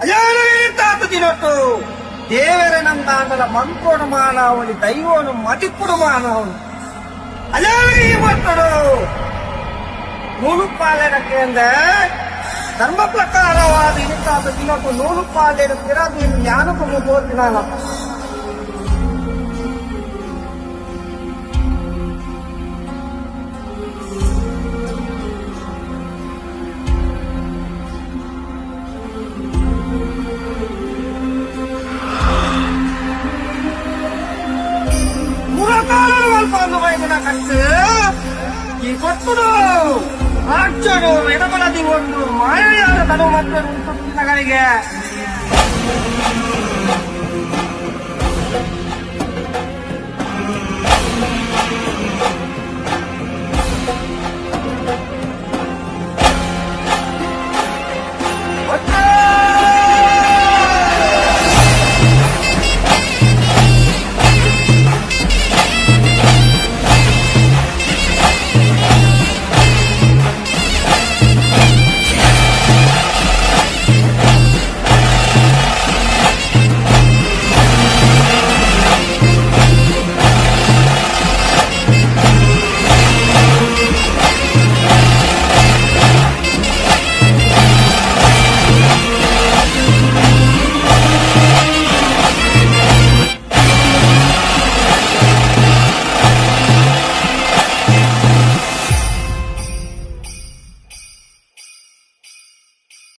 ಅಜಾನು ತಿನ್ನೊಟ್ಟು ದೇವರ ನಂದಾಂಗಲ ಮಂಕೋಡು ಮಾನವನಿ ದೈವನು ಮತಿಪ್ಪುಡು ಮಾನವನು ಅಜಾನಿಗೆ ಇವತ್ತಡು ನೂಲು ಪಾಲೆನಕ್ಕೆ ಅಂದ್ರೆ ಧರ್ಮ ಪ್ರಕಾರವಾದ ಇನಿತಾದ ತಿನ್ನೊಟ್ಟು ನೂಲು ಪಾಲೆನ ತಿರದು ಜ್ಞಾನಕ್ಕೂ ತೋರ್ತಿನಾನಪ್ಪ ಈ ಕೊಟ್ಟುಡು ರಾಜ್ಯರು ಎಡಬಲದಿ ಒಂದು ಮಾಯೆಯಾದ ತನು ಮತ್ತು ಸುತ್ತಿನಗಳಿಗೆ